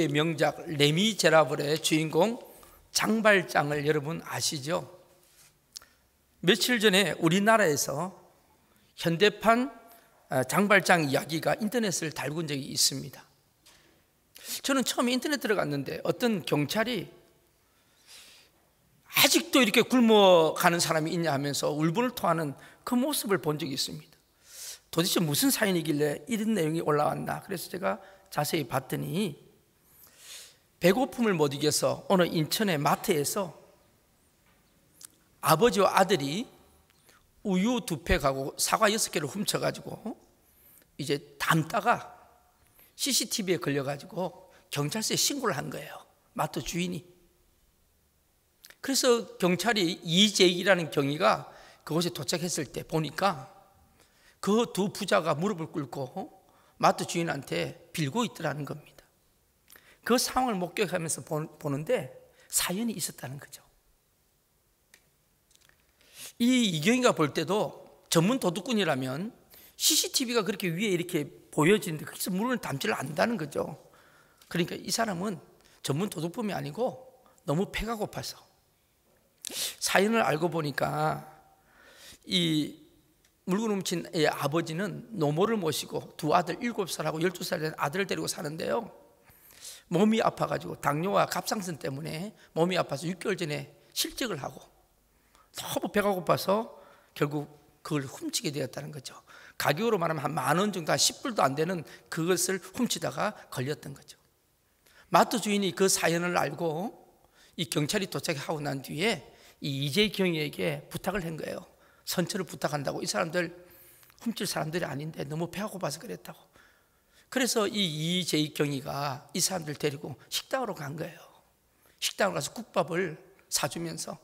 유고의 명작 레미제라블의 주인공 장발장을 여러분 아시죠? 며칠 전에 우리나라에서 현대판 장발장 이야기가 인터넷을 달군 적이 있습니다. 저는 처음에 인터넷 들어갔는데 어떤 경찰이 아직도 이렇게 굶어가는 사람이 있냐 하면서 울분을 토하는 그 모습을 본 적이 있습니다. 도대체 무슨 사연이길래 이런 내용이 올라왔나. 그래서 제가 자세히 봤더니 배고픔을 못 이겨서 어느 인천의 마트에서 아버지와 아들이 우유 2팩하고 사과 6개를 훔쳐가지고 이제 담다가 CCTV에 걸려가지고 경찰서에 신고를 한 거예요, 마트 주인이. 그래서 경찰이 이재익이라는 경위가 그곳에 도착했을 때 보니까 그 두 부자가 무릎을 꿇고 마트 주인한테 빌고 있더라는 겁니다. 그 상황을 목격하면서 보는데 사연이 있었다는 거죠. 이 이경이가 볼 때도 전문 도둑꾼이라면 CCTV가 그렇게 위에 이렇게 보여지는데 거기서 물건을 담지를 않는다는 거죠. 그러니까 이 사람은 전문 도둑범이 아니고 너무 배가 고파서. 사연을 알고 보니까 이 물건 훔친 아버지는 노모를 모시고 두 아들 7살하고 12살 된 아들을 데리고 사는데요, 몸이 아파가지고 당뇨와 갑상선 때문에 몸이 아파서 6개월 전에 실직을 하고 너무 배가 고파서 결국 그걸 훔치게 되었다는 거죠. 가격으로 말하면 한 10,000원 정도, 한 10불도 안 되는 그것을 훔치다가 걸렸던 거죠. 마트 주인이 그 사연을 알고 이 경찰이 도착하고 난 뒤에 이 이재경에게 부탁을 한 거예요. 선처를 부탁한다고. 이 사람들 훔칠 사람들이 아닌데 너무 배가 고파서 그랬다고. 그래서 이 이재경이가 이 사람들 데리고 식당으로 간 거예요. 식당으로 가서 국밥을 사주면서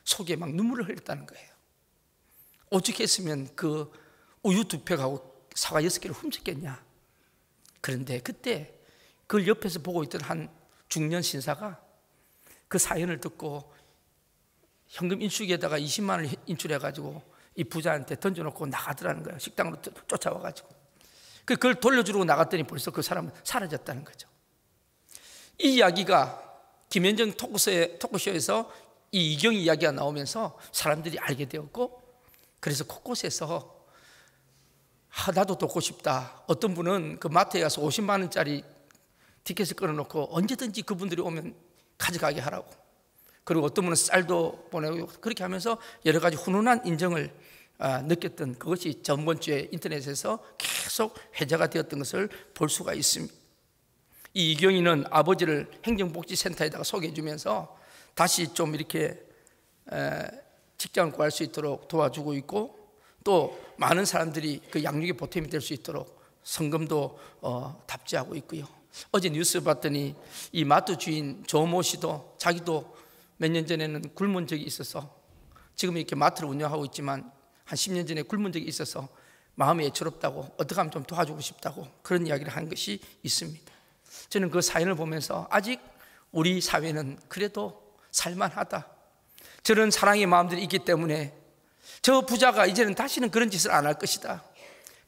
속에 막 눈물을 흘렸다는 거예요. 오죽했으면 그 우유 2팩하고 사과 6개를 훔쳤겠냐. 그런데 그때 그걸 옆에서 보고 있던 한 중년 신사가 그 사연을 듣고 현금 인출기에다가 20만 원을 인출해가지고 이 부자한테 던져놓고 나가더라는 거예요. 식당으로 쫓아와가지고. 그걸 돌려주려고 나갔더니 벌써 그 사람은 사라졌다는 거죠. 이 이야기가 김현정 토크쇼에서 이 이경이 이야기가 나오면서 사람들이 알게 되었고, 그래서 곳곳에서 나도 돕고 싶다. 어떤 분은 그 마트에 가서 50만 원짜리 티켓을 끊어놓고 언제든지 그분들이 오면 가져가게 하라고. 그리고 어떤 분은 쌀도 보내고, 그렇게 하면서 여러 가지 훈훈한 인정을 느꼈던 그것이 전번주에 인터넷에서 계속 회자가 되었던 것을 볼 수가 있습니다. 이 이경이는 아버지를 행정복지센터에다가 소개해 주면서 다시 좀 이렇게 직장을 구할 수 있도록 도와주고 있고, 또 많은 사람들이 그 양육의 보탬이 될 수 있도록 성금도 답지하고 있고요. 어제 뉴스 봤더니 이 마트 주인 조모 씨도 자기도 몇 년 전에는 굶은 적이 있어서, 지금 이렇게 마트를 운영하고 있지만 한 10년 전에 굶은 적이 있어서 마음이 애처롭다고, 어떻게 하면 좀 도와주고 싶다고 그런 이야기를 한 것이 있습니다. 저는 그 사연을 보면서 아직 우리 사회는 그래도 살만하다, 저런 사랑의 마음들이 있기 때문에 저 부자가 이제는 다시는 그런 짓을 안 할 것이다.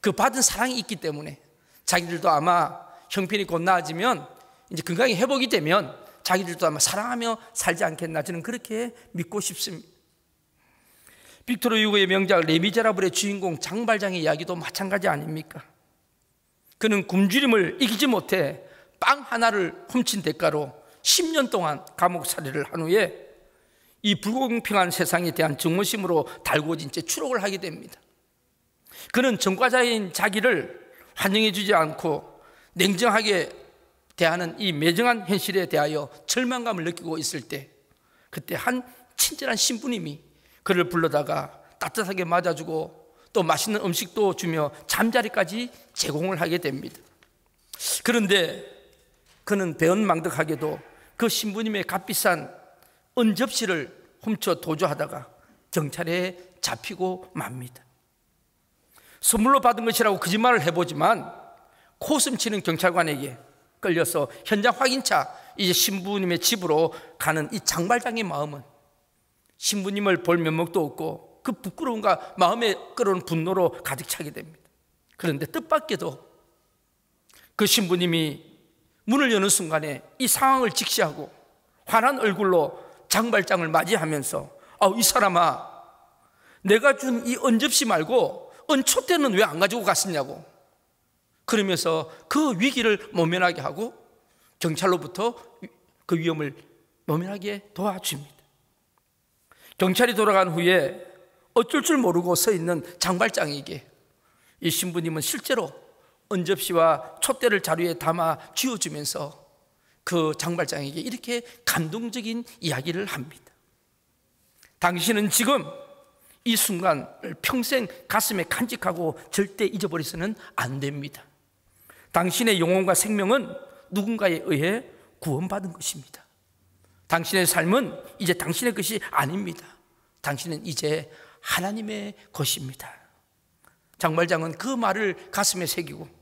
그 받은 사랑이 있기 때문에 자기들도 아마 형편이 곧 나아지면, 이제 건강이 회복이 되면 자기들도 아마 사랑하며 살지 않겠나, 저는 그렇게 믿고 싶습니다. 빅토르 유고의 명작 레미제라블의 주인공 장발장의 이야기도 마찬가지 아닙니까? 그는 굶주림을 이기지 못해 빵 하나를 훔친 대가로 10년 동안 감옥 살이를 한 후에 이 불공평한 세상에 대한 증오심으로 달구어진 채 추록을 하게 됩니다. 그는 전과자인 자기를 환영해 주지 않고 냉정하게 대하는 이 매정한 현실에 대하여 절망감을 느끼고 있을 때, 그때 한 친절한 신부님이 그를 불러다가 따뜻하게 맞아주고 또 맛있는 음식도 주며 잠자리까지 제공을 하게 됩니다. 그런데 그는 배은망덕하게도 그 신부님의 값비싼 은접시를 훔쳐 도주하다가 경찰에 잡히고 맙니다. 선물로 받은 것이라고 거짓말을 해보지만 코웃음치는 경찰관에게 끌려서 현장 확인차 이제 신부님의 집으로 가는 이 장발장의 마음은 신부님을 볼 면목도 없고 그 부끄러움과 마음에 끌어오는 분노로 가득 차게 됩니다. 그런데 뜻밖에도 그 신부님이 문을 여는 순간에 이 상황을 직시하고 환한 얼굴로 장발장을 맞이하면서 이 사람아, 내가 준 이 은접시 말고 은촛대는 왜 안 가지고 갔었냐고, 그러면서 그 위기를 모면하게 하고 경찰로부터 그 위험을 모면하게 도와줍니다. 경찰이 돌아간 후에 어쩔 줄 모르고 서 있는 장발장에게 이 신부님은 실제로 은접시와 촛대를 자루에 담아 쥐어주면서 그 장발장에게 이렇게 감동적인 이야기를 합니다. 당신은 지금 이 순간을 평생 가슴에 간직하고 절대 잊어버려서는 안 됩니다. 당신의 영혼과 생명은 누군가에 의해 구원받은 것입니다. 당신의 삶은 이제 당신의 것이 아닙니다. 당신은 이제 하나님의 것입니다. 장발장은 그 말을 가슴에 새기고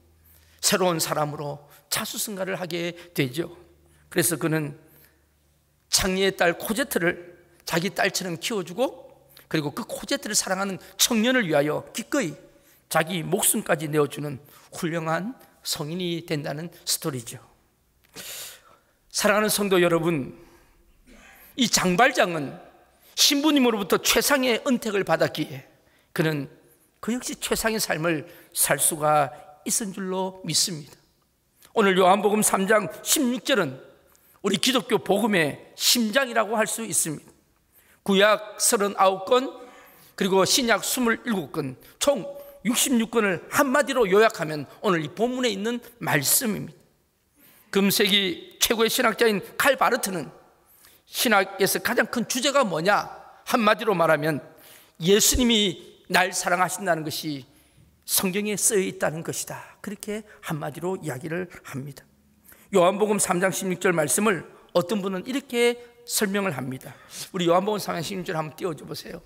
새로운 사람으로 자수성가를 하게 되죠. 그래서 그는 창리의 딸 코제트를 자기 딸처럼 키워주고, 그리고 그 코제트를 사랑하는 청년을 위하여 기꺼이 자기 목숨까지 내어주는 훌륭한 성인이 된다는 스토리죠. 사랑하는 성도 여러분, 이 장발장은 신부님으로부터 최상의 은택을 받았기에 그는 그 역시 최상의 삶을 살 수가 있은 줄로 믿습니다. 오늘 요한복음 3장 16절은 우리 기독교 복음의 심장이라고 할 수 있습니다. 구약 39권 그리고 신약 27권 총 66권을 한마디로 요약하면 오늘 이 본문에 있는 말씀입니다. 금세기 최고의 신학자인 칼 바르트는 신학에서 가장 큰 주제가 뭐냐, 한마디로 말하면 예수님이 날 사랑하신다는 것이 성경에 쓰여 있다는 것이다, 그렇게 한마디로 이야기를 합니다. 요한복음 3장 16절 말씀을 어떤 분은 이렇게 설명을 합니다. 우리 요한복음 3장 16절 한번 띄워줘 보세요.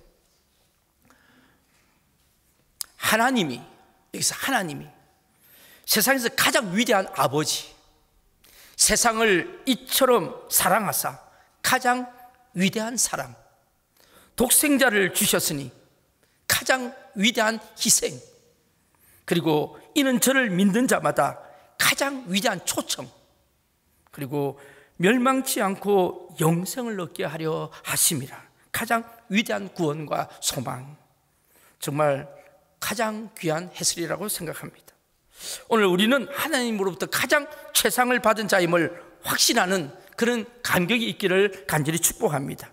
하나님이, 여기서 하나님이 세상에서 가장 위대한 아버지, 세상을 이처럼 사랑하사 가장 위대한 사랑, 독생자를 주셨으니 가장 위대한 희생, 그리고 이는 저를 믿는 자마다 가장 위대한 초청, 그리고 멸망치 않고 영생을 얻게 하려 하심이라. 가장 위대한 구원과 소망, 정말 가장 귀한 해설이라고 생각합니다. 오늘 우리는 하나님으로부터 가장 최상을 받은 자임을 확신하는 그런 감격이 있기를 간절히 축복합니다.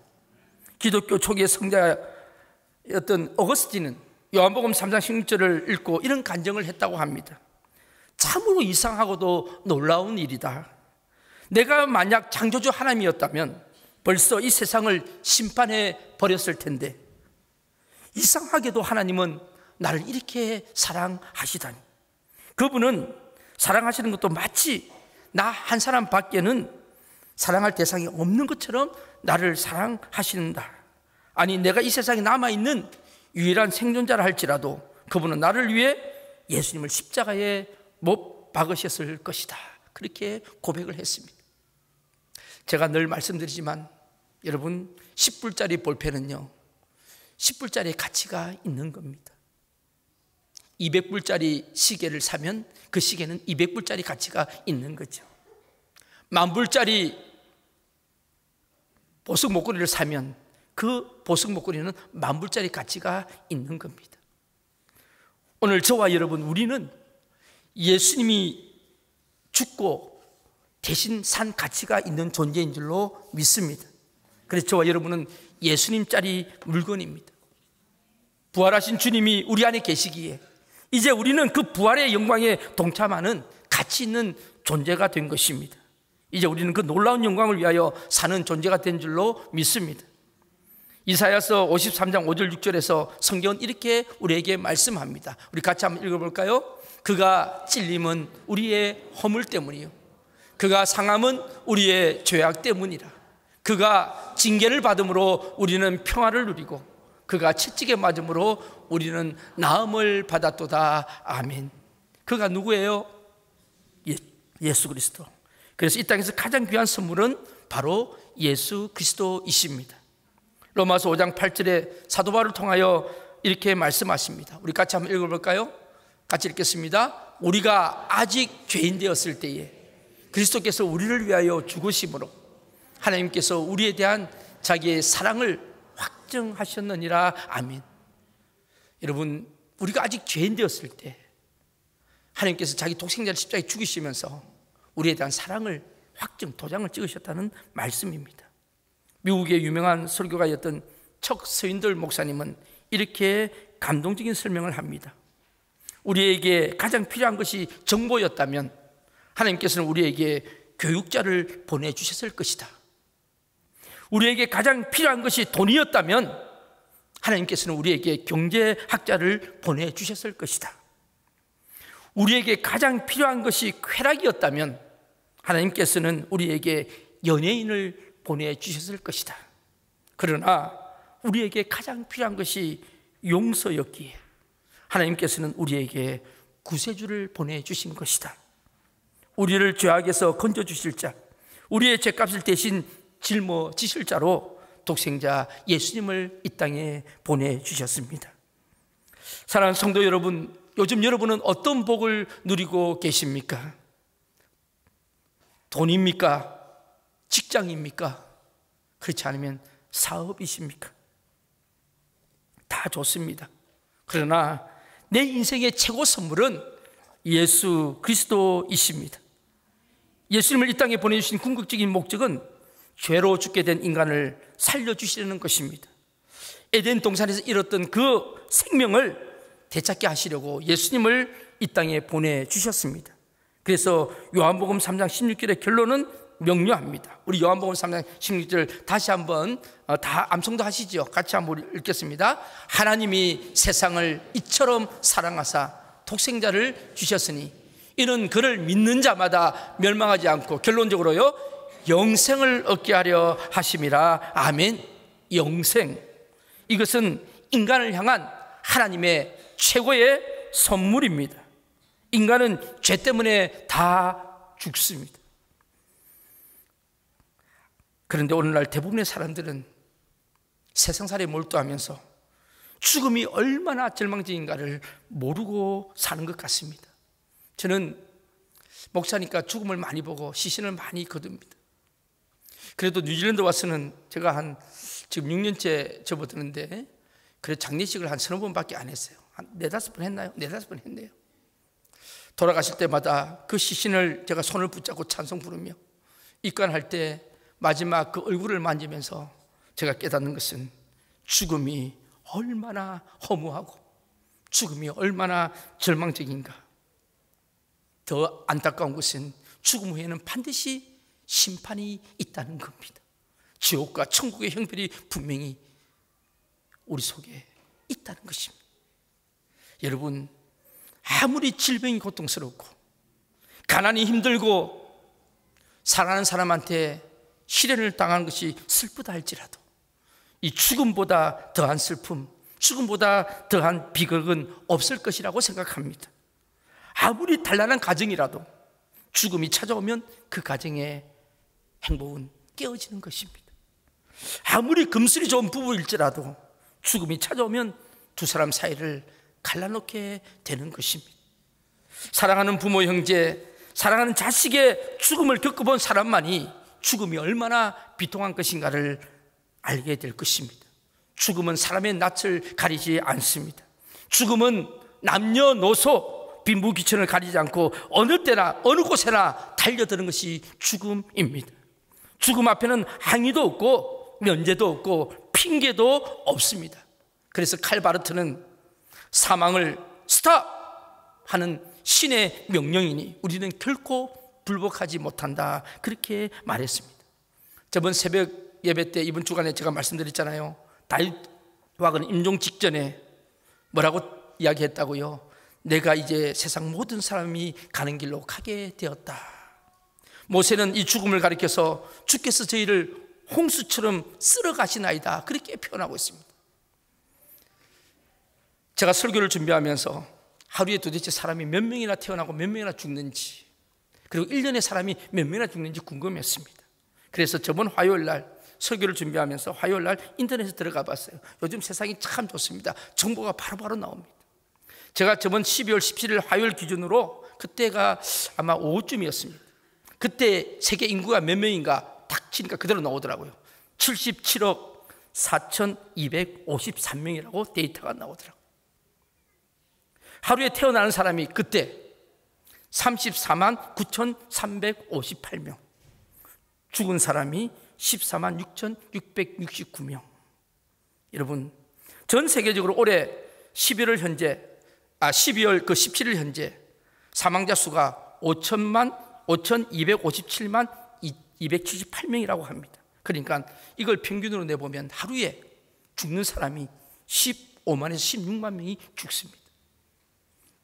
기독교 초기의 성자였던 어거스틴은 요한복음 3장 16절을 읽고 이런 간증을 했다고 합니다. 참으로 이상하고도 놀라운 일이다. 내가 만약 창조주 하나님이었다면 벌써 이 세상을 심판해 버렸을 텐데, 이상하게도 하나님은 나를 이렇게 사랑하시다니. 그분은 사랑하시는 것도 마치 나 한 사람 밖에는 사랑할 대상이 없는 것처럼 나를 사랑하신다. 아니, 내가 이 세상에 남아있는 유일한 생존자라 할지라도 그분은 나를 위해 예수님을 십자가에 못 박으셨을 것이다, 그렇게 고백을 했습니다. 제가 늘 말씀드리지만 여러분, 10불짜리 볼펜은요 10불짜리의 가치가 있는 겁니다. 200불짜리 시계를 사면 그 시계는 200불짜리 가치가 있는 거죠. 10,000불짜리 보석 목걸이를 사면 그 보석 목걸이는 10,000불짜리 가치가 있는 겁니다. 오늘 저와 여러분, 우리는 예수님이 죽고 대신 산 가치가 있는 존재인 줄로 믿습니다. 그래서 저와 여러분은 예수님짜리 물건입니다. 부활하신 주님이 우리 안에 계시기에 이제 우리는 그 부활의 영광에 동참하는 가치 있는 존재가 된 것입니다. 이제 우리는 그 놀라운 영광을 위하여 사는 존재가 된 줄로 믿습니다. 이사야서 53장 5절 6절에서 성경은 이렇게 우리에게 말씀합니다. 우리 같이 한번 읽어볼까요? 그가 찔림은 우리의 허물 때문이요, 그가 상함은 우리의 죄악 때문이라. 그가 징계를 받음으로 우리는 평화를 누리고 그가 채찍에 맞음으로 우리는 나음을 받았도다. 아멘. 그가 누구예요? 예수 그리스도. 그래서 이 땅에서 가장 귀한 선물은 바로 예수 그리스도이십니다. 로마서 5장 8절에 사도 바울을 통하여 이렇게 말씀하십니다. 우리 같이 한번 읽어볼까요? 같이 읽겠습니다. 우리가 아직 죄인 되었을 때에 그리스도께서 우리를 위하여 죽으심으로 하나님께서 우리에 대한 자기의 사랑을 확증하셨느니라. 아멘. 여러분, 우리가 아직 죄인 되었을 때 하나님께서 자기 독생자를 십자가에 죽이시면서 우리에 대한 사랑을 확증, 도장을 찍으셨다는 말씀입니다. 미국의 유명한 설교가였던 척 스윈들 목사님은 이렇게 감동적인 설명을 합니다. 우리에게 가장 필요한 것이 정보였다면 하나님께서는 우리에게 교육자를 보내주셨을 것이다. 우리에게 가장 필요한 것이 돈이었다면 하나님께서는 우리에게 경제학자를 보내주셨을 것이다. 우리에게 가장 필요한 것이 쾌락이었다면 하나님께서는 우리에게 연예인을 보내주셨을 것이다. 그러나 우리에게 가장 필요한 것이 용서였기에 하나님께서는 우리에게 구세주를 보내주신 것이다. 우리를 죄악에서 건져주실 자, 우리의 죄값을 대신 짊어지실 자로 독생자 예수님을 이 땅에 보내주셨습니다. 사랑하는 성도 여러분, 요즘 여러분은 어떤 복을 누리고 계십니까? 돈입니까? 직장입니까? 그렇지 않으면 사업이십니까? 다 좋습니다. 그러나 내 인생의 최고 선물은 예수 그리스도이십니다. 예수님을 이 땅에 보내주신 궁극적인 목적은 죄로 죽게 된 인간을 살려주시려는 것입니다. 에덴 동산에서 잃었던 그 생명을 되찾게 하시려고 예수님을 이 땅에 보내주셨습니다. 그래서 요한복음 3장 16절의 결론은 명료합니다. 우리 요한복음 3장 16절 다시 한번 다 암송도 하시죠. 같이 한번 읽겠습니다. 하나님이 세상을 이처럼 사랑하사 독생자를 주셨으니 이는 그를 믿는 자마다 멸망하지 않고 결론적으로요 영생을 얻게 하려 하심이라. 아멘. 영생, 이것은 인간을 향한 하나님의 최고의 선물입니다. 인간은 죄 때문에 다 죽습니다. 그런데 오늘날 대부분의 사람들은 세상살이에 몰두하면서 죽음이 얼마나 절망적인가를 모르고 사는 것 같습니다. 저는 목사니까 죽음을 많이 보고 시신을 많이 거둡니다. 그래도 뉴질랜드 와서는 제가 지금 6년째 접어드는데 그래 장례식을 한 30번밖에 안 했어요. 한 4-5번 했나요? 4-5번 했네요. 돌아가실 때마다 그 시신을 제가 손을 붙잡고 찬송 부르며 입관할 때 마지막 그 얼굴을 만지면서 제가 깨닫는 것은 죽음이 얼마나 허무하고 죽음이 얼마나 절망적인가. 더 안타까운 것은 죽음 후에는 반드시 심판이 있다는 겁니다. 지옥과 천국의 형편이 분명히 우리 속에 있다는 것입니다. 여러분, 아무리 질병이 고통스럽고 가난이 힘들고 사랑하는 사람한테 시련을 당하는 것이 슬프다 할지라도 이 죽음보다 더한 슬픔, 죽음보다 더한 비극은 없을 것이라고 생각합니다. 아무리 단란한 가정이라도 죽음이 찾아오면 그 가정의 행복은 깨어지는 것입니다. 아무리 금슬이 좋은 부부일지라도 죽음이 찾아오면 두 사람 사이를 갈라놓게 되는 것입니다. 사랑하는 부모, 형제, 사랑하는 자식의 죽음을 겪어본 사람만이 죽음이 얼마나 비통한 것인가를 알게 될 것입니다. 죽음은 사람의 낯을 가리지 않습니다. 죽음은 남녀노소, 빈부귀천을 가리지 않고 어느 때나 어느 곳에나 달려드는 것이 죽음입니다. 죽음 앞에는 항의도 없고 면제도 없고 핑계도 없습니다. 그래서 칼바르트는 사망을 스탑! 하는 신의 명령이니 우리는 결코 불복하지 못한다, 그렇게 말했습니다. 저번 새벽 예배 때 이번 주간에 제가 말씀드렸잖아요. 다윗 왕은 임종 직전에 뭐라고 이야기했다고요? 내가 이제 세상 모든 사람이 가는 길로 가게 되었다. 모세는 이 죽음을 가리켜서 주께서 저희를 홍수처럼 쓸어 가시나이다, 그렇게 표현하고 있습니다. 제가 설교를 준비하면서 하루에 도대체 사람이 몇 명이나 태어나고 몇 명이나 죽는지, 그리고 1년에 사람이 몇 명이나 죽는지 궁금했습니다. 그래서 저번 화요일 날 설교를 준비하면서 화요일 날 인터넷에 들어가 봤어요. 요즘 세상이 참 좋습니다. 정보가 바로바로 나옵니다. 제가 저번 12월 17일 화요일 기준으로 그때가 아마 오후쯤이었습니다. 그때 세계 인구가 몇 명인가 딱 치니까 그대로 나오더라고요. 77억 4,253명이라고 데이터가 나오더라고요. 하루에 태어나는 사람이 그때 34만 9,358명, 죽은 사람이 14만 6,669명. 여러분, 전 세계적으로 올해 12월 그 17일 현재 사망자 수가 5,257만 278명이라고 합니다. 그러니까 이걸 평균으로 내보면 하루에 죽는 사람이 15만에서 16만 명이 죽습니다.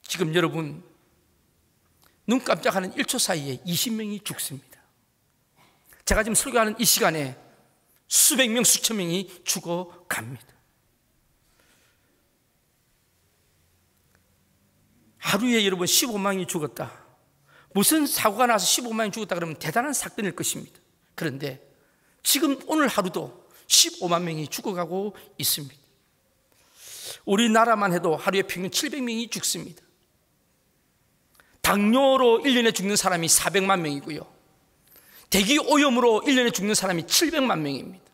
지금 여러분, 눈 깜짝하는 1초 사이에 20명이 죽습니다. 제가 지금 설교하는 이 시간에 수백 명, 수천 명이 죽어갑니다. 하루에 여러분 15만 명이 죽었다. 무슨 사고가 나서 15만 명이 죽었다 그러면 대단한 사건일 것입니다. 그런데 지금 오늘 하루도 15만 명이 죽어가고 있습니다. 우리나라만 해도 하루에 평균 700명이 죽습니다. 당뇨로 1년에 죽는 사람이 400만 명이고요. 대기 오염으로 1년에 죽는 사람이 700만 명입니다.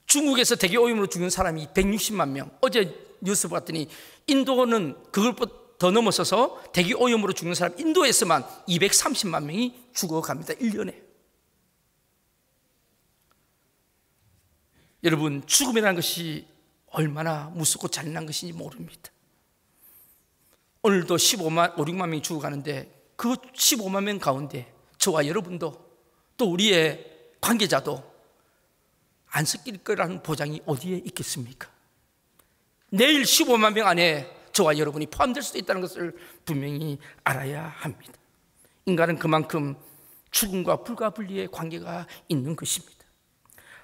중국에서 대기 오염으로 죽는 사람이 160만 명. 어제 뉴스 봤더니 인도는 그걸보다 더 넘어서서 대기 오염으로 죽는 사람 인도에서만 230만 명이 죽어갑니다. 1년에. 여러분, 죽음이라는 것이 얼마나 무섭고 잔인한 것인지 모릅니다. 오늘도 15만, 5, 6만 명이 죽어가는데 그 15만 명 가운데 저와 여러분도 또 우리의 관계자도 안 섞일 거라는 보장이 어디에 있겠습니까? 내일 15만 명 안에 저와 여러분이 포함될 수도 있다는 것을 분명히 알아야 합니다. 인간은 그만큼 죽음과 불가분리의 관계가 있는 것입니다.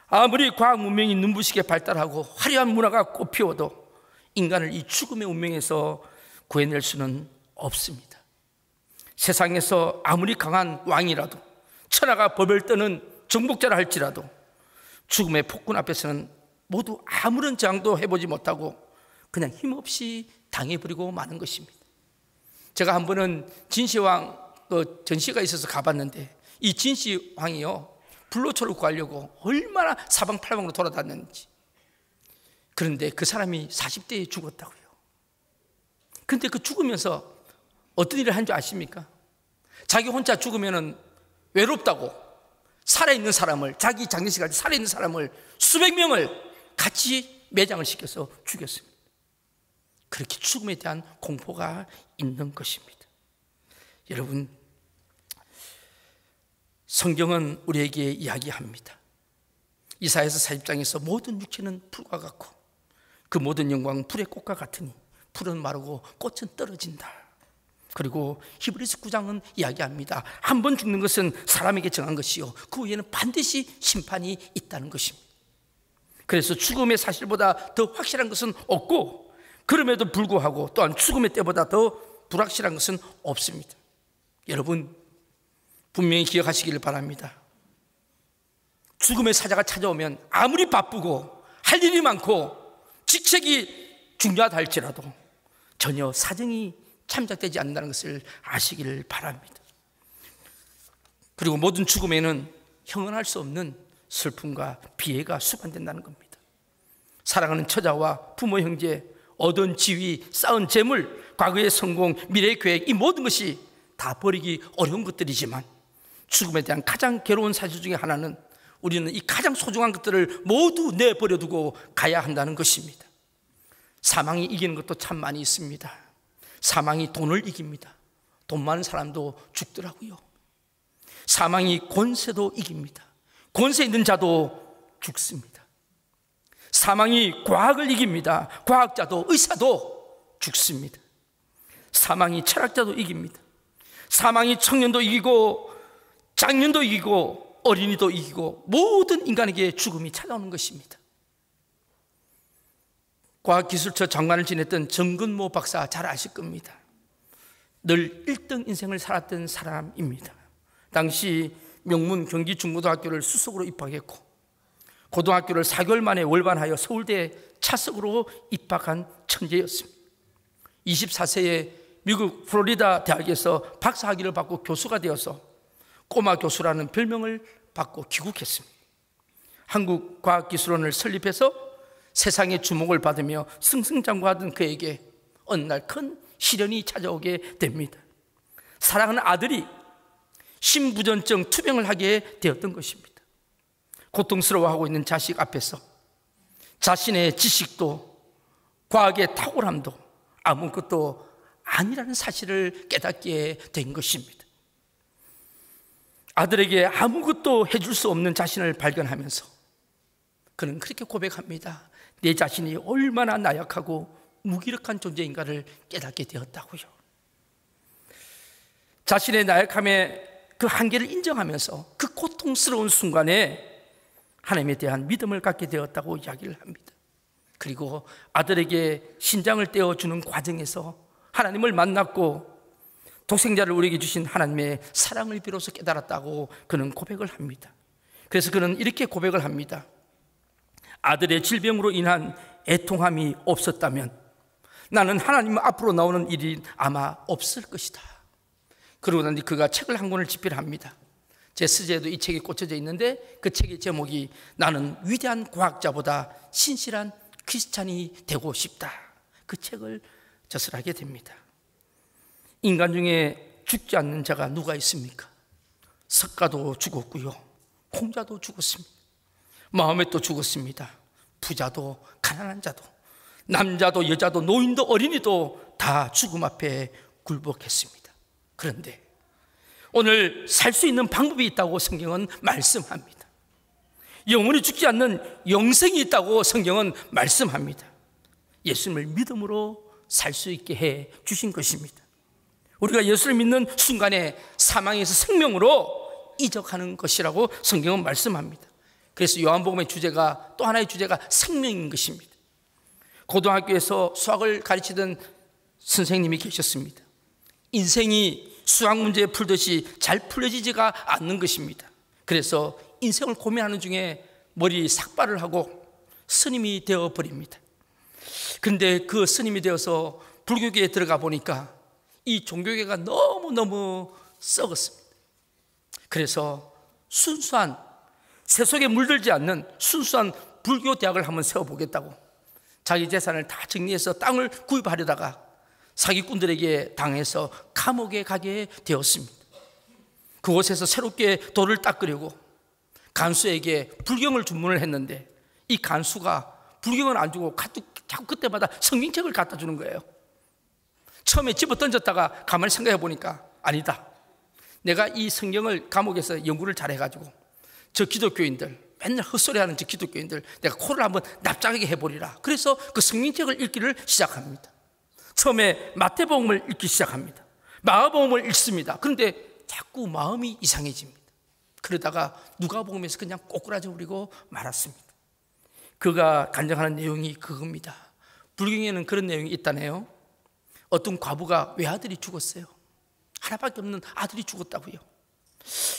아무리 과학 문명이 눈부시게 발달하고 화려한 문화가 꽃피워도 인간을 이 죽음의 운명에서 구해낼 수는 없습니다. 세상에서 아무리 강한 왕이라도, 천하가 벌벌 떠는 정복자라 할지라도 죽음의 폭군 앞에서는 모두 아무런 저항도 해보지 못하고 그냥 힘없이 당해버리고 마는 것입니다. 제가 한 번은 진시황 전시가 있어서 가봤는데 이 진시황이요, 불로초를 구하려고 얼마나 사방팔방으로 돌아다녔는지. 그런데 그 사람이 40대에 죽었다고요. 그런데 그 죽으면서 어떤 일을 한 줄 아십니까? 자기 혼자 죽으면 외롭다고 살아있는 사람을, 자기 장례식까지 살아있는 사람을 수백 명을 같이 매장을 시켜서 죽였습니다. 그렇게 죽음에 대한 공포가 있는 것입니다. 여러분, 성경은 우리에게 이야기합니다. 이사야서 40장에서 모든 육체는 풀과 같고 그 모든 영광은 불의 꽃과 같으니 풀은 마르고 꽃은 떨어진다. 그리고 히브리서 9장은 이야기합니다. 한 번 죽는 것은 사람에게 정한 것이요 그 후에는 반드시 심판이 있다는 것입니다. 그래서 죽음의 사실보다 더 확실한 것은 없고 그럼에도 불구하고 또한 죽음의 때보다 더 불확실한 것은 없습니다. 여러분, 분명히 기억하시기를 바랍니다. 죽음의 사자가 찾아오면 아무리 바쁘고 할 일이 많고 직책이 중요하다 할지라도 전혀 사정이 참작되지 않는다는 것을 아시기를 바랍니다. 그리고 모든 죽음에는 형언할 수 없는 슬픔과 비애가 수반된다는 겁니다. 사랑하는 처자와 부모 형제, 얻은 지위, 쌓은 재물, 과거의 성공, 미래의 계획, 이 모든 것이 다 버리기 어려운 것들이지만 죽음에 대한 가장 괴로운 사실 중에 하나는 우리는 이 가장 소중한 것들을 모두 내버려두고 가야 한다는 것입니다. 사망이 이기는 것도 참 많이 있습니다. 사망이 돈을 이깁니다. 돈 많은 사람도 죽더라고요. 사망이 권세도 이깁니다. 권세 있는 자도 죽습니다. 사망이 과학을 이깁니다. 과학자도 의사도 죽습니다. 사망이 철학자도 이깁니다. 사망이 청년도 이기고 장년도 이기고 어린이도 이기고 모든 인간에게 죽음이 찾아오는 것입니다. 과학기술처 장관을 지냈던 정근모 박사 잘 아실 겁니다. 늘 1등 인생을 살았던 사람입니다. 당시 명문 경기중고등학교를 수석으로 입학했고 고등학교를 4개월 만에 월반하여 서울대 차석으로 입학한 천재였습니다. 24세에 미국 플로리다 대학에서 박사학위를 받고 교수가 되어서 꼬마 교수라는 별명을 받고 귀국했습니다. 한국과학기술원을 설립해서 세상의 주목을 받으며 승승장구하던 그에게 어느 날 큰 시련이 찾아오게 됩니다. 사랑하는 아들이 심부전증 투병을 하게 되었던 것입니다. 고통스러워하고 있는 자식 앞에서 자신의 지식도 과학의 탁월함도 아무것도 아니라는 사실을 깨닫게 된 것입니다. 아들에게 아무것도 해줄 수 없는 자신을 발견하면서 그는 그렇게 고백합니다. 내 자신이 얼마나 나약하고 무기력한 존재인가를 깨닫게 되었다고요. 자신의 나약함의 그 한계를 인정하면서 그 고통스러운 순간에 하나님에 대한 믿음을 갖게 되었다고 이야기를 합니다. 그리고 아들에게 신장을 떼어주는 과정에서 하나님을 만났고 독생자를 우리에게 주신 하나님의 사랑을 비로소 깨달았다고 그는 고백을 합니다. 그래서 그는 이렇게 고백을 합니다. 아들의 질병으로 인한 애통함이 없었다면 나는 하나님 앞으로 나오는 일이 아마 없을 것이다. 그러고 난 뒤 그가 책을 한 권을 집필합니다. 제 서재에도 이 책이 꽂혀져 있는데 그 책의 제목이 나는 위대한 과학자보다 신실한 크리스찬이 되고 싶다. 그 책을 저술하게 됩니다. 인간 중에 죽지 않는 자가 누가 있습니까? 석가도 죽었고요, 공자도 죽었습니다. 마호멧도 죽었습니다. 부자도 가난한 자도 남자도 여자도 노인도 어린이도 다 죽음 앞에 굴복했습니다. 그런데 오늘 살 수 있는 방법이 있다고 성경은 말씀합니다. 영원히 죽지 않는 영생이 있다고 성경은 말씀합니다. 예수님을 믿음으로 살 수 있게 해 주신 것입니다. 우리가 예수를 믿는 순간에 사망에서 생명으로 이적하는 것이라고 성경은 말씀합니다. 그래서 요한복음의 주제가 또 하나의 주제가 생명인 것입니다. 고등학교에서 수학을 가르치던 선생님이 계셨습니다. 인생이 수학 문제 풀듯이 잘 풀려지지가 않는 것입니다. 그래서 인생을 고민하는 중에 머리 삭발을 하고 스님이 되어버립니다. 그런데 그 스님이 되어서 불교계에 들어가 보니까 이 종교계가 너무너무 썩었습니다. 그래서 순수한 세속에 물들지 않는 순수한 불교 대학을 한번 세워보겠다고 자기 재산을 다 정리해서 땅을 구입하려다가 사기꾼들에게 당해서 감옥에 가게 되었습니다. 그곳에서 새롭게 돌을 닦으려고 간수에게 불경을 주문을 했는데 이 간수가 불경을 안 주고 자꾸 그때마다 성경책을 갖다 주는 거예요. 처음에 집어 던졌다가 가만히 생각해 보니까 아니다. 내가 이 성경을 감옥에서 연구를 잘해가지고 저 기독교인들 맨날 헛소리하는 저 기독교인들 내가 코를 한번 납작하게 해보리라. 그래서 그 성경책을 읽기를 시작합니다. 처음에 마태복음을 읽기 시작합니다. 마가복음을 읽습니다. 그런데 자꾸 마음이 이상해집니다. 그러다가 누가복음에서 그냥 꼬꾸라져 버리고 말았습니다. 그가 간증하는 내용이 그겁니다. 불경에는 그런 내용이 있다네요. 어떤 과부가 외아들이 죽었어요. 하나밖에 없는 아들이 죽었다고요.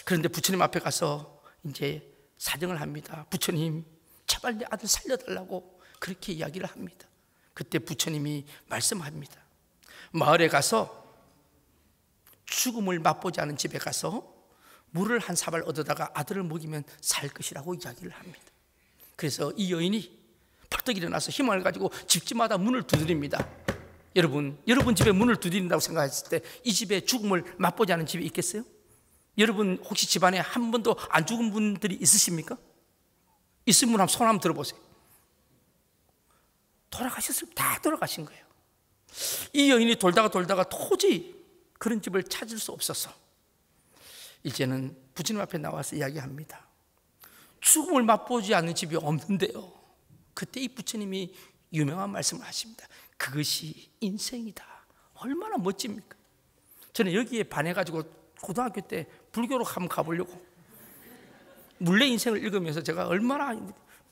그런데 부처님 앞에 가서 이제 사정을 합니다. 부처님, 제발 내 아들 살려달라고 그렇게 이야기를 합니다. 그때 부처님이 말씀합니다. 마을에 가서 죽음을 맛보지 않은 집에 가서 물을 한 사발 얻어다가 아들을 먹이면 살 것이라고 이야기를 합니다. 그래서 이 여인이 벌떡 일어나서 희망을 가지고 집집마다 문을 두드립니다. 여러분 집에 문을 두드린다고 생각했을 때 이 집에 죽음을 맛보지 않은 집이 있겠어요? 여러분 혹시 집안에 한 번도 안 죽은 분들이 있으십니까? 있으면 한번 손 한번 들어보세요. 돌아가셨으면 다 돌아가신 거예요. 이 여인이 돌다가 도저히 그런 집을 찾을 수 없어서 이제는 부처님 앞에 나와서 이야기합니다. 죽음을 맛보지 않는 집이 없는데요. 그때 이 부처님이 유명한 말씀을 하십니다. 그것이 인생이다. 얼마나 멋집니까? 저는 여기에 반해가지고 고등학교 때 불교로 한번 가보려고 물레 인생을 읽으면서 제가 얼마나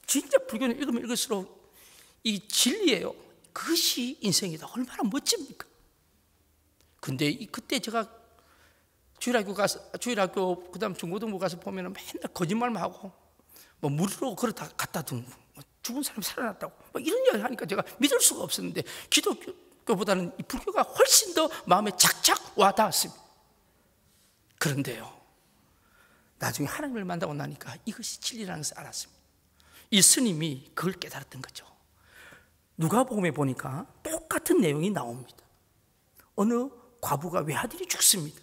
진짜 불교는 읽으면 읽을수록 이 진리예요. 그것이 인생이다. 얼마나 멋집니까? 근데 그때 제가 주일학교 그다음 중고등부 가서 보면은 맨날 거짓말만 하고 뭐 물으러 갖다 두고 죽은 사람이 살아났다고 이런 이야기 하니까 제가 믿을 수가 없었는데 기독교 기독교보다는 이 불교가 훨씬 더 마음에 착착 와 닿았습니다. 그런데요, 나중에 하나님을 만나고 나니까 이것이 진리라는 것을 알았습니다. 이 스님이 그걸 깨달았던 거죠. 누가복음에 보니까 똑같은 내용이 나옵니다. 어느 과부가 외아들이 죽습니다.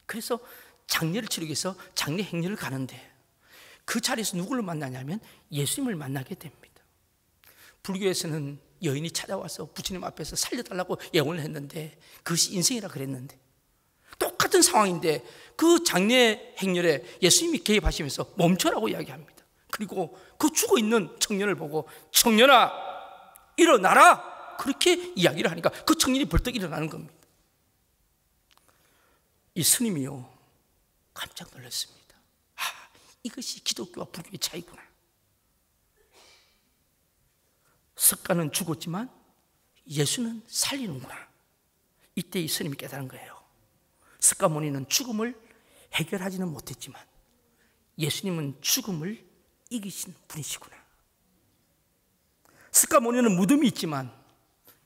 그래서 장례를 치르기 위해서 장례 행렬을 가는데 그 자리에서 누구를 만나냐면 예수님을 만나게 됩니다. 불교에서는 여인이 찾아와서 부처님 앞에서 살려달라고 예언을 했는데 그것이 인생이라 그랬는데, 똑같은 상황인데 그 장례 행렬에 예수님이 개입하시면서 멈춰라고 이야기합니다. 그리고 그 죽어있는 청년을 보고 청년아 일어나라, 그렇게 이야기를 하니까 그 청년이 벌떡 일어나는 겁니다. 이 스님이요, 깜짝 놀랐습니다. 이것이 기독교와 불교의 차이구나. 석가는 죽었지만 예수는 살리는구나. 이때 이 스님이 깨달은 거예요. 석가모니는 죽음을 해결하지는 못했지만 예수님은 죽음을 이기신 분이시구나. 석가모니는 무덤이 있지만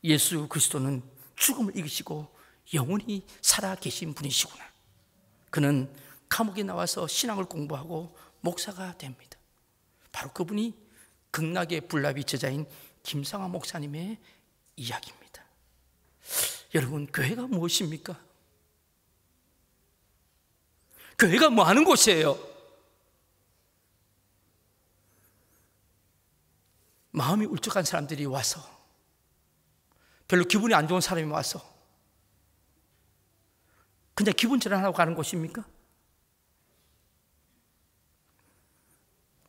예수 그리스도는 죽음을 이기시고 영원히 살아 계신 분이시구나. 그는 감옥에 나와서 신앙을 공부하고 목사가 됩니다. 바로 그분이 극락의 불나비 저자인 김상화 목사님의 이야기입니다. 여러분, 교회가 무엇입니까? 교회가 뭐 하는 곳이에요? 마음이 울적한 사람들이 와서, 별로 기분이 안 좋은 사람이 와서 그냥 기분 전환하고 가는 곳입니까?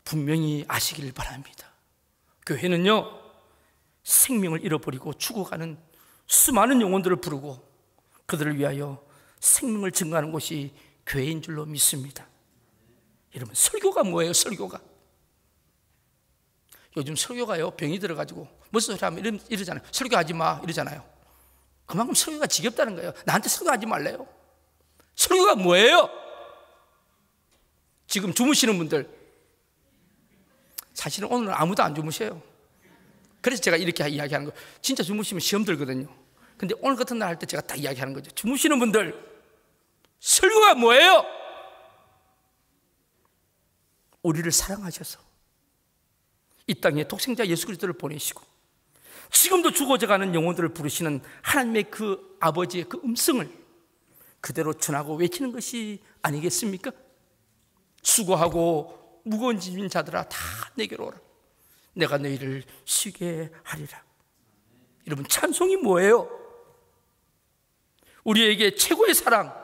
분명히 아시기를 바랍니다. 교회는요, 생명을 잃어버리고 죽어가는 수많은 영혼들을 부르고 그들을 위하여 생명을 증거하는 곳이 교회인 줄로 믿습니다. 여러분, 설교가 뭐예요? 설교가 요즘 설교가요, 병이 들어가지고 무슨 소리 하면 이러잖아요. 설교하지 마 이러잖아요. 그만큼 설교가 지겹다는 거예요. 나한테 설교하지 말래요. 설교가 뭐예요? 지금 주무시는 분들, 사실은 오늘은 아무도 안 주무셔요. 그래서 제가 이렇게 이야기하는 거예요. 진짜 주무시면 시험 들거든요. 근데 오늘 같은 날 할 때 제가 딱 이야기하는 거죠. 주무시는 분들, 설교가 뭐예요? 우리를 사랑하셔서 이 땅에 독생자 예수 그리스도를 보내시고 지금도 죽어져가는 영혼들을 부르시는 하나님의 그 아버지의 그 음성을 그대로 전하고 외치는 것이 아니겠습니까? 수고하고 무거운 짐진 자들아 다 내게로 오라. 내가 너희를 쉬게 하리라. 여러분, 찬송이 뭐예요? 우리에게 최고의 사랑,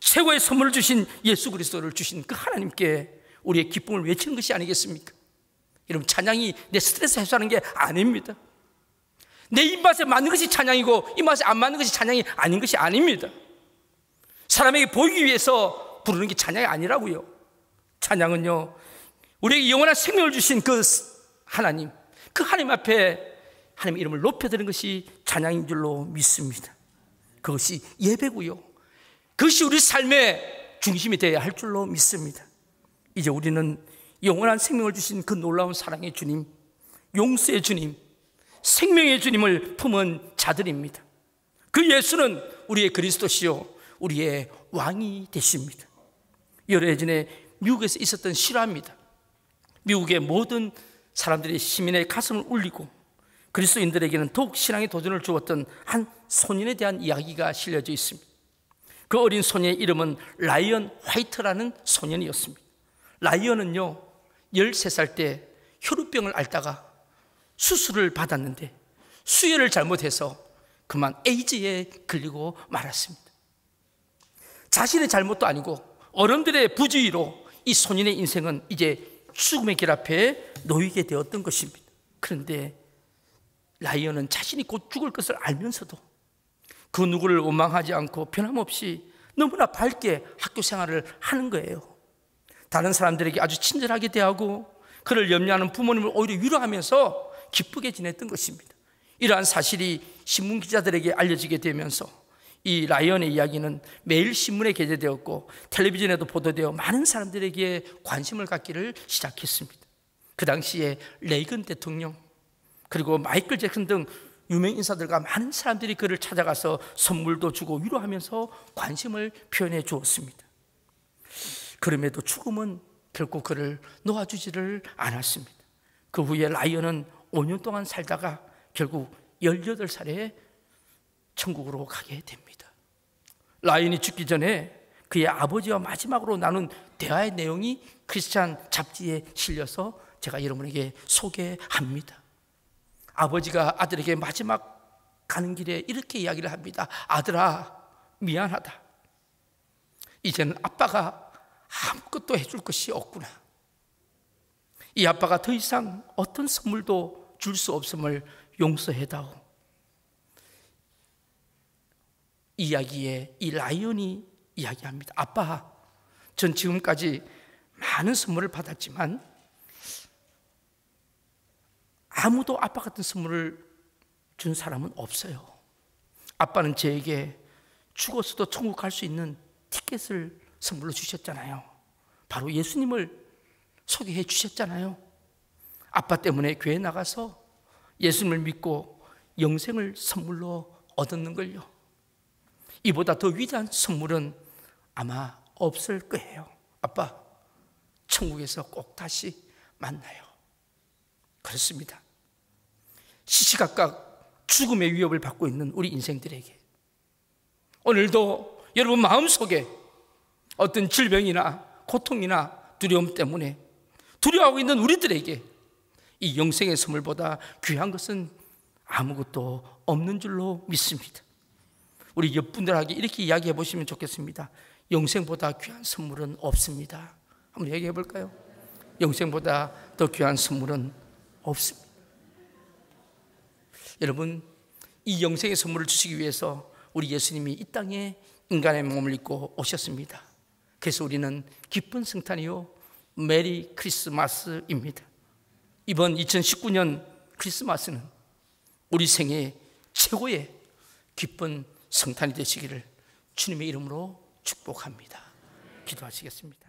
최고의 선물을 주신 예수 그리스도를 주신 그 하나님께 우리의 기쁨을 외치는 것이 아니겠습니까? 여러분, 찬양이 내 스트레스 해소하는 게 아닙니다. 내 입맛에 맞는 것이 찬양이고 입맛에 안 맞는 것이 찬양이 아닌 것이 아닙니다. 사람에게 보이기 위해서 부르는 게 찬양이 아니라고요. 찬양은요, 우리에게 영원한 생명을 주신 그 하나님, 그 하나님 앞에 하나님의 이름을 높여드리는 것이 찬양인 줄로 믿습니다. 그것이 예배고요, 그것이 우리 삶의 중심이 되어야 할 줄로 믿습니다. 이제 우리는 영원한 생명을 주신 그 놀라운 사랑의 주님, 용서의 주님, 생명의 주님을 품은 자들입니다. 그 예수는 우리의 그리스도시요 우리의 왕이 되십니다. 여러 해 전에 미국에서 있었던 실화입니다. 미국의 모든 사람들이 시민의 가슴을 울리고 그리스도인들에게는 더욱 신앙의 도전을 주었던 한 소년에 대한 이야기가 실려져 있습니다. 그 어린 소년의 이름은 라이언 화이트라는 소년이었습니다. 라이언은요, 13살 때 혈우병을 앓다가 수술을 받았는데 수혈을 잘못해서 그만 에이즈에 걸리고 말았습니다. 자신의 잘못도 아니고 어른들의 부주의로 이 소년의 인생은 이제 죽음의 길 앞에 놓이게 되었던 것입니다. 그런데 라이언은 자신이 곧 죽을 것을 알면서도 그 누구를 원망하지 않고 변함없이 너무나 밝게 학교 생활을 하는 거예요. 다른 사람들에게 아주 친절하게 대하고 그를 염려하는 부모님을 오히려 위로하면서 기쁘게 지냈던 것입니다. 이러한 사실이 신문 기자들에게 알려지게 되면서 이 라이언의 이야기는 매일 신문에 게재되었고 텔레비전에도 보도되어 많은 사람들에게 관심을 갖기를 시작했습니다. 그 당시에 레이건 대통령 그리고 마이클 잭슨 등 유명 인사들과 많은 사람들이 그를 찾아가서 선물도 주고 위로하면서 관심을 표현해 주었습니다. 그럼에도 죽음은 결코 그를 놓아주지를 않았습니다. 그 후에 라이언은 5년 동안 살다가 결국 18살에 천국으로 가게 됩니다. 라이언이 죽기 전에 그의 아버지와 마지막으로 나눈 대화의 내용이 크리스찬 잡지에 실려서 제가 여러분에게 소개합니다. 아버지가 아들에게 마지막 가는 길에 이렇게 이야기를 합니다. 아들아, 미안하다. 이제는 아빠가 아무것도 해줄 것이 없구나. 이 아빠가 더 이상 어떤 선물도 줄 수 없음을 용서해다오. 이야기에 이 라이언이 이야기합니다. 아빠, 전 지금까지 많은 선물을 받았지만 아무도 아빠 같은 선물을 준 사람은 없어요. 아빠는 저에게 죽었어도 천국 갈 수 있는 티켓을 선물로 주셨잖아요. 바로 예수님을 소개해 주셨잖아요. 아빠 때문에 교회 나가서 예수님을 믿고 영생을 선물로 얻었는 걸요. 이보다 더 위대한 선물은 아마 없을 거예요. 아빠, 천국에서 꼭 다시 만나요. 그렇습니다. 시시각각 죽음의 위협을 받고 있는 우리 인생들에게 오늘도 여러분 마음속에 어떤 질병이나 고통이나 두려움 때문에 두려워하고 있는 우리들에게 이 영생의 선물보다 귀한 것은 아무것도 없는 줄로 믿습니다. 우리 옆분들에게 이렇게 이야기해 보시면 좋겠습니다. 영생보다 귀한 선물은 없습니다. 한번 얘기해 볼까요? 영생보다 더 귀한 선물은 없습니다. 여러분, 이 영생의 선물을 주시기 위해서 우리 예수님이 이 땅에 인간의 몸을 입고 오셨습니다. 그래서 우리는 기쁜 성탄이요 메리 크리스마스입니다. 이번 2019년 크리스마스는 우리 생애 최고의 기쁜 성탄이 되시기를 주님의 이름으로 축복합니다. 기도하시겠습니다.